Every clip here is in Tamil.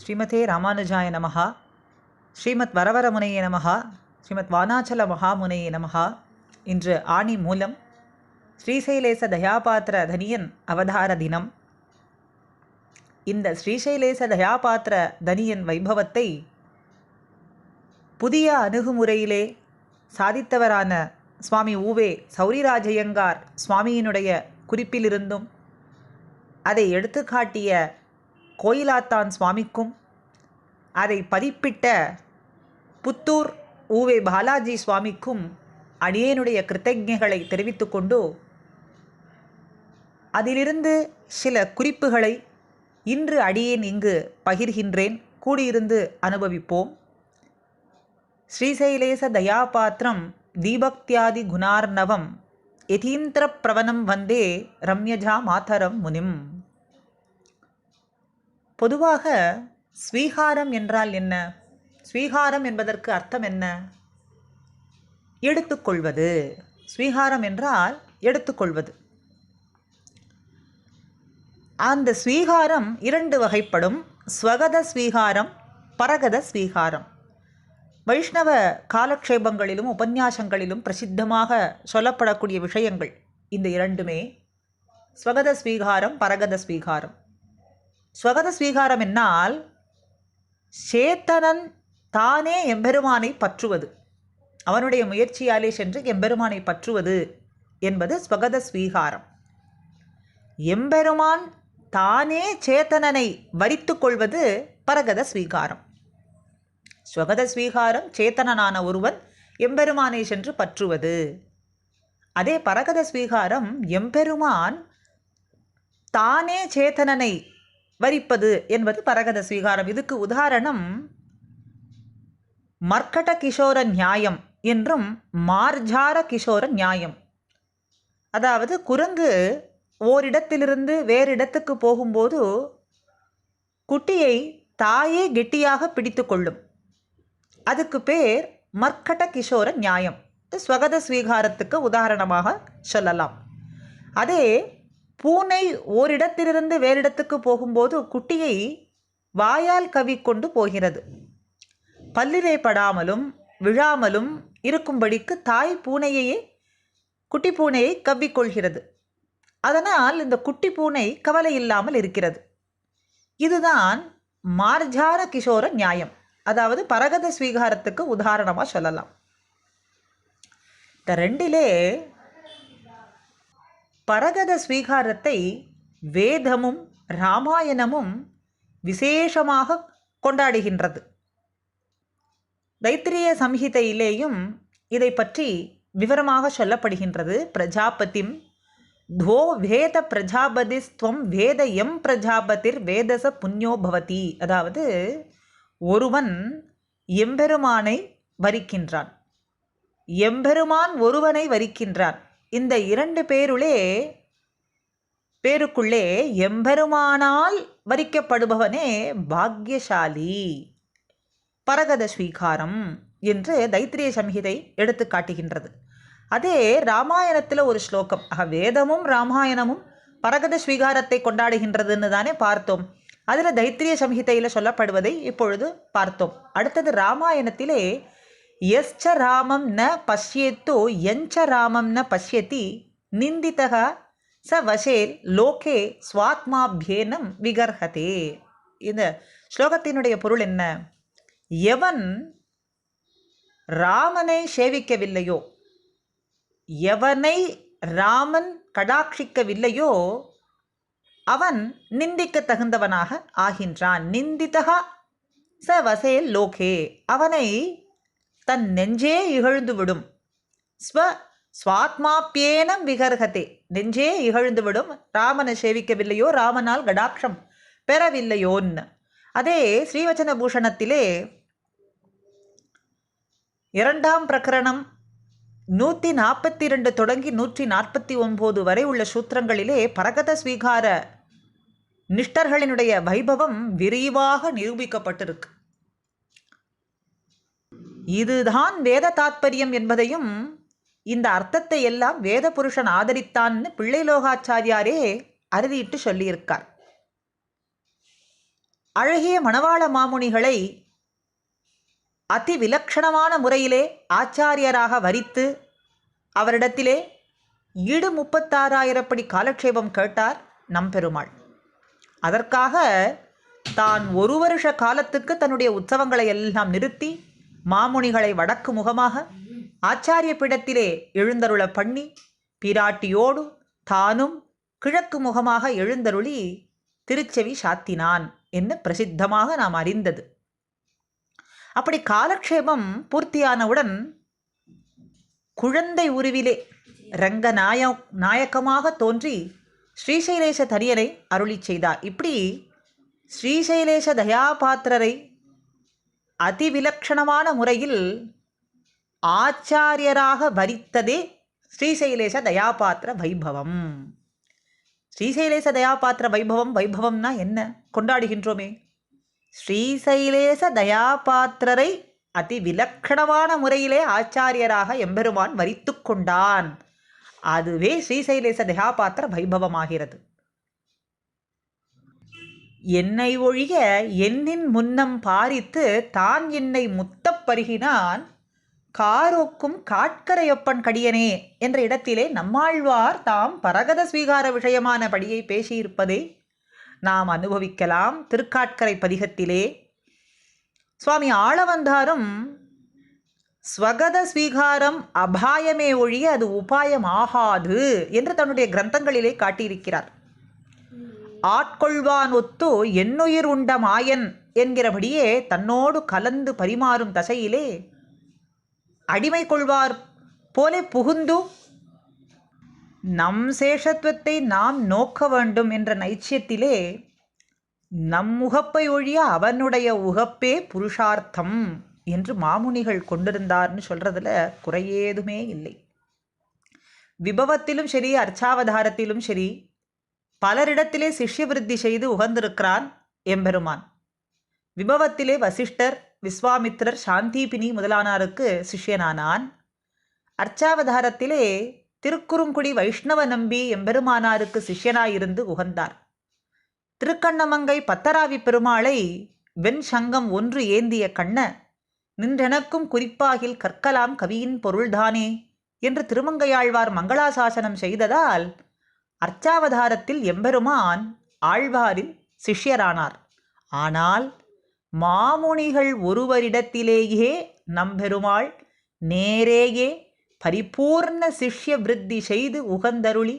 ஸ்ரீமதே ராமானுஜாய நமஹா. ஸ்ரீமத் வரவரமுனையே நமஹா. ஸ்ரீமத் வானாச்சல மகாமுனையே நமஹா. இன்று ஆணி மூலம் ஸ்ரீசைலேச தயாபாத்திர தனியன் அவதார தினம். இந்த ஸ்ரீசைலேச தயாபாத்திர தனியன் வைபவத்தை புதிய அணுகுமுறையிலே சாதித்தவரான சுவாமி ஊவே சௌரிராஜயங்கார் சுவாமியினுடைய குறிப்பிலிருந்தும் அதை எடுத்துக்காட்டிய கோயிலாத்தான் சுவாமிக்கும் அதை பதிப்பிட்ட புத்தூர் ஊவே பாலாஜி சுவாமிக்கும் அடியேனுடைய கிருத்தஜைகளை தெரிவித்துக் கொண்டு அதிலிருந்து சில குறிப்புகளை இன்று அடியேன் இங்கு பகிர்கின்றேன். கூடியிருந்து அனுபவிப்போம். ஸ்ரீசைலேச தயாபாத்திரம் தீபக்தியாதி குணார்ணவம் யதீந்திர பிரவணம் வந்தே ரம்யஜா மாதரம் முனிம். பொதுவாக ஸ்வீகாரம் என்றால் என்ன? ஸ்வீகாரம் என்பதற்கு அர்த்தம் என்ன? எடுத்துக்கொள்வது. ஸ்வீகாரம் என்றால் எடுத்துக்கொள்வது. அந்த ஸ்வீகாரம் இரண்டு வகைப்படும். ஸ்வகத ஸ்வீகாரம், பரகத ஸ்வீகாரம். வைஷ்ணவ காலக்ஷேபங்களிலும் உபன்யாசங்களிலும் பிரசித்தமாக சொல்லப்படக்கூடிய விஷயங்கள் இந்த இரண்டுமே. ஸ்வகத ஸ்வீகாரம், பரகத ஸ்வீகாரம். ஸ்வகத ஸ்வீகாரம் என்னால் சேத்தனன் தானே எம்பெருமானை பற்றுவது, அவனுடைய முயற்சியாலே சென்று எம்பெருமானை பற்றுவது என்பது ஸ்வகத ஸ்வீகாரம். எம்பெருமான் தானே சேத்தனனை வரித்து கொள்வது பரகத ஸ்வீகாரம். ஸ்வகத ஸ்வீகாரம் சேத்தனனான ஒருவன் எம்பெருமானை சென்று பற்றுவது. அதே பரகத ஸ்வீகாரம் எம்பெருமான் தானே சேத்தனனை வரிப்பது என்பது பரகத ஸ்வீகாரம். இதுக்கு உதாரணம் மர்க்கட கிஷோர நியாயம் என்றும் மார்ஜார கிஷோர நியாயம். அதாவது குரங்கு ஓரிடத்திலிருந்து வேறு இடத்துக்கு போகும்போது குட்டியை தாயே கெட்டியாக பிடித்து கொள்ளும். அதுக்கு பேர் மர்க்கட கிஷோர நியாயம். ஸ்வகத ஸ்வீகாரத்துக்கு உதாரணமாக சொல்லலாம். அதே பூனை ஓரிடத்திலிருந்து வேறிடத்துக்கு போகும்போது குட்டியை வாயால் கவ்விக்கொண்டு போகிறது. பல்லிலே படாமலும் விழாமலும் இருக்கும்படிக்கு தாய் பூனையையே குட்டி பூனையை கவ்விக்கொள்கிறது. அதனால் இந்த குட்டி பூனை கவலை இல்லாமல் இருக்கிறது. இதுதான் மார்ஜார கிஷோர நியாயம், அதாவது பரகத ஸ்வீகாரத்துக்கு உதாரணமாக சொல்லலாம். இந்த ரெண்டிலே பரகத ஸ்வீகாரத்தை வேதமும் ராமாயணமும் விசேஷமாக கொண்டாடுகின்றது. தைத்திரிய சம்ஹிதையிலேயும் இதை பற்றி விவரமாக சொல்லப்படுகின்றது. பிரஜாபதிம் தோ வேத பிரஜாபதிஸ்துவம் வேத எம் பிரஜாபதிர் வேதச புண்ணியோ பவதி. அதாவது ஒருவன் எம்பெருமானை வரிக்கின்றான், எம்பெருமான் ஒருவனை வரிக்கின்றான். இந்த இரண்டு பேருக்குள்ளே எம்பெருமானால் வரிக்கப்படுபவனே பாக்யசாலி. பரகத ஸ்வீகாரம் என்று தைத்திரிய சம்ஹிதை எடுத்து காட்டுகின்றது. அதே ராமாயணத்தில் ஒரு ஸ்லோகம். வேதமும் ராமாயணமும் பரகத ஸ்வீகாரத்தை கொண்டாடுகின்றதுன்னு தானே பார்த்தோம். அதில் தைத்திரிய சம்ஹிதையில் சொல்லப்படுவதை இப்பொழுது பார்த்தோம். அடுத்தது ராமாயணத்திலே யஸ்ச ராமம் ந பஷ்யேத்து யஞ்ச ராமம் ந பஷ்யதி நிந்திதக ச வசேல் லோகே ஸ்வாத்மாபியேனம் விகர்ஹதே. இந்த ஸ்லோகத்தினுடைய பொருள் என்ன? எவன் ராமனை சேவிக்கவில்லையோ, எவனை ராமன் கடாட்சிக்கவில்லையோ அவன் நிந்திக்க தகுந்தவனாக ஆகின்றான். நிந்திதகா ச வசேல் லோகே, அவனை தன் நெஞ்சே இகழ்ந்துவிடும். ஸ்வாத்மாப்பியேனம் விகர்ஹதே, நெஞ்சே இகழ்ந்துவிடும். ராமனை சேவிக்கவில்லையோ, ராமனால் கடாட்சம் பெறவில்லையோன்னு. அதே ஸ்ரீவச்சன பூஷணத்திலே 2ஆம் பிரகரணம் 142 தொடங்கி 149 வரை உள்ள சூத்திரங்களிலே பரகத ஸ்வீகார நிஷ்டர்களினுடைய வைபவம் விரிவாக நிரூபிக்கப்பட்டிருக்கு. இதுதான் வேத தாத்பரியம் என்பதையும் இந்த அர்த்தத்தை எல்லாம் வேத புருஷன் ஆதரித்தான்னு பிள்ளை லோகாச்சாரியாரே அறுதிட்டு சொல்லியிருக்கார். அழகிய மணவாள மாமுனிகளை அதி விலக்ஷணமான முறையிலே ஆச்சாரியராக வரித்து அவரிடத்திலே 36,000 படி காலக்ஷேபம் கேட்டார் நம்பெருமாள். அதற்காக தான் 1 வருஷ காலத்துக்கு தன்னுடைய உற்சவங்களை எல்லாம் நிறுத்தி மாமுனிகளை வடக்கு முகமாக ஆச்சாரிய பீடத்திலே எழுந்தருள பண்ணி பிராட்டியோடு தானும் கிழக்கு முகமாக எழுந்தருளி திருச்செவி சாத்தினான் என்று பிரசித்தமாக நாம் அறிந்தது. அப்படி காலக்ஷேபம் பூர்த்தியானவுடன் குழந்தை உருவிலே ரங்க நாயக்கமாக தோன்றி ஸ்ரீசைலேஷ தரியனை அருளி செய்தார். இப்படி ஸ்ரீசைலேஷ தயாபாத்திரரை அதிவிலக்ஷணமான முறையில் ஆச்சாரியராக வரித்ததே ஸ்ரீசைலேஷ தயாபாத்திர வைபவம். ஸ்ரீசைலேஷ தயாபாத்திர வைபவம், வைபவம்னா என்ன? கொண்டாடுகின்றோமே. ஸ்ரீசைலேஷ தயாபாத்திரரை அதிவிலக்ஷணமான முறையிலே ஆச்சாரியராக எம்பெருமான் வரித்து கொண்டான். அதுவே ஸ்ரீசைலேஷ தயாபாத்திர வைபவமாகிறது. என்னை ஒழிய என்னின் முன்னம் பாரித்து தான் என்னை முத்தப் பருகினான் காரோக்கும் காட்கரையொப்பன் கடியனே என்ற இடத்திலே நம்மாழ்வார் தாம் பரகத ஸ்வீகார விஷயமான படியை பேசியிருப்பதை நாம் அனுபவிக்கலாம். திருக்காட்கரை பதிகத்திலே சுவாமி ஆளவந்தாரும் ஸ்வகத ஸ்வீகாரம் அபாயமே ஒழிய அது உபாயம் ஆகாது என்று தன்னுடைய கிரந்தங்களிலே காட்டியிருக்கிறார். ஆட்கொள்வான் ஒத்து என்னுயிர் உண்ட மாயன் என்கிறபடியே தன்னோடு கலந்து பரிமாறும் தசையிலே அடிமை கொள்வார் போல புகுந்து நம் சேஷத்துவத்தை நாம் நோக்க வேண்டும் என்ற நைச்சியத்திலே நம் உகப்பை ஒழிய அவனுடைய உகப்பே புருஷார்த்தம் என்று மாமுனிகள் கொண்டிருந்தார்னு சொல்றதுல குறையேதுமே இல்லை. விபவத்திலும் சரி, அர்ச்சாவதாரத்திலும் சரி, பலரிடத்திலே சிஷ்ய விருத்தி செய்து உகந்திருக்கிறான் எம்பெருமான். விபவத்திலே வசிஷ்டர், விஸ்வாமித்திரர், சாந்தீபினி முதலானாருக்கு சிஷ்யனானான். அர்ச்சாவதாரத்திலே திருக்குறுங்குடி வைஷ்ணவ நம்பி எம்பெருமானாருக்கு சிஷ்யனாயிருந்து உகந்தார். திருக்கண்ணமங்கை பத்தராவி பெருமாளை வெண் சங்கம் ஒன்று ஏந்திய கண்ண நின்றெனக்கும் குறிப்பாகில் கற்கலாம் கவியின் பொருள்தானே என்று திருமங்கையாழ்வார் மங்களாசாசனம் செய்ததால் அர்ச்சாவதாரத்தில் எம்பெருமான் ஆழ்வாரின் சிஷ்யரானார். ஆனால் மாமுனிகள் ஒருவரிடத்திலேயே நம்பெருமாள் நேரேயே பரிபூர்ண சிஷ்ய விருத்தி செய்து உகந்தருளி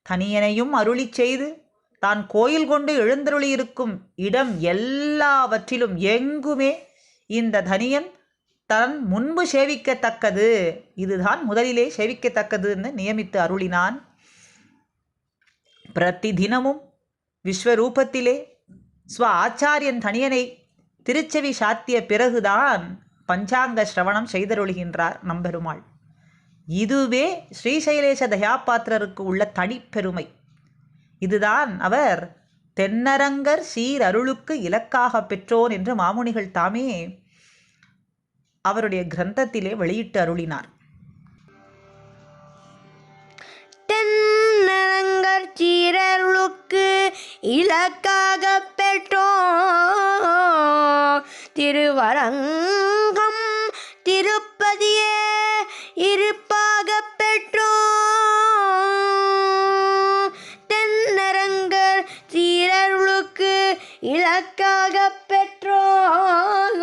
தனியனையும் அருளி செய்து தான் கோயில் கொண்டு எழுந்தருளியிருக்கும் இடம் எல்லாவற்றிலும் எங்குமே இந்த தனியன் தன் முன்பு சேவிக்கத்தக்கது, இதுதான் முதலிலே சேவிக்கத்தக்கதுன்னு நியமித்து அருளினான். பிரதி தினமும் விஸ்வரூபத்திலே ஸ்வ ஆச்சாரியன் தனியனை திருச்செவி சாத்திய பிறகுதான் பஞ்சாங்க சிரவணம் செய்தருளுகின்றார் நம்பெருமாள். இதுவே ஸ்ரீசைலேஷ தயாபாத்திரருக்கு உள்ள தனிப்பெருமை. இதுதான் அவர் தென்னரங்கர் சீர் அருளுக்கு இலக்காக பெற்றோன் என்று மாமுனிகள் தாமே அவருடைய கிரந்தத்திலே வெளியிட்டு அருளினார். தென்னரங்கர் சீரருளுக்கு இலக்காக பெற்றோன் திருவரங்கம் திருப்பதியே இருப்பாக பெற்றோன் தென்னரங்கர் சீரருளுக்கு இலக்காக பெற்றோன்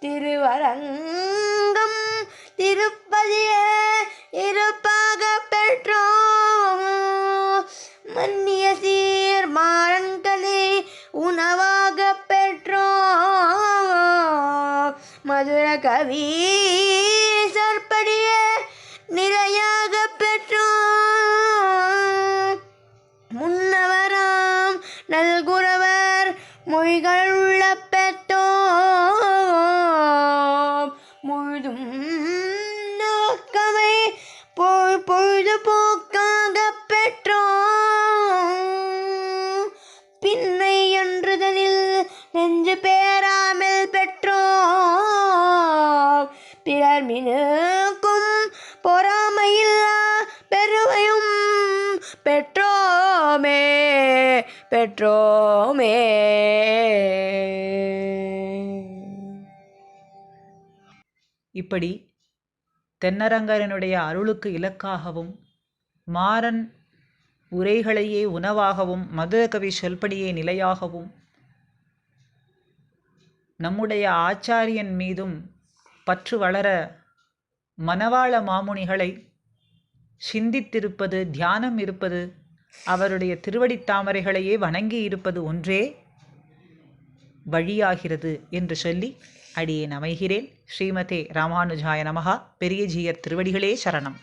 திருவரங்கம் திருப்பதியே இருப்பாக பெற்றோம் மன்னிய சீர் மாறன்களே உணவாக பெற்றோம் மதுர கவி சற்படியே நிறையாக பெற்றோம் முன்னவராம் நல்குறவர் மொழிகள் உள்ள பெற்றோம் முழுதும் நோக்கமே பொழுதுபோக்காக பெற்றோம் பின்னை என்றுதனில் நெஞ்சு பேராமல் பெற்றோம் பிறர் மினுக்கும் பொறாமையில்லா பெருமையும் பெற்றோமே பெற்றோமே. இப்படி தென்னரங்கனுடைய அருளுக்கு இலக்காகவும் மாறன் உரைகளையே உணவாகவும் மதுரகவி சொல்படியே நிலையாகவும் நம்முடைய ஆச்சாரியன் மீதும் பற்று வளர மணவாள மாமுனிகளை சிந்தித்திருப்பது, தியானம் இருப்பது, அவருடைய திருவடித் தாமரைகளையே வணங்கி இருப்பது ஒன்றே வழியாகிறது என்று சொல்லி அடியேன் அமைகிறேன். ஸ்ரீமதே ராமானுஜாய நமஹா. பெரிய ஜீயர் திருவடிகளே சரணம்.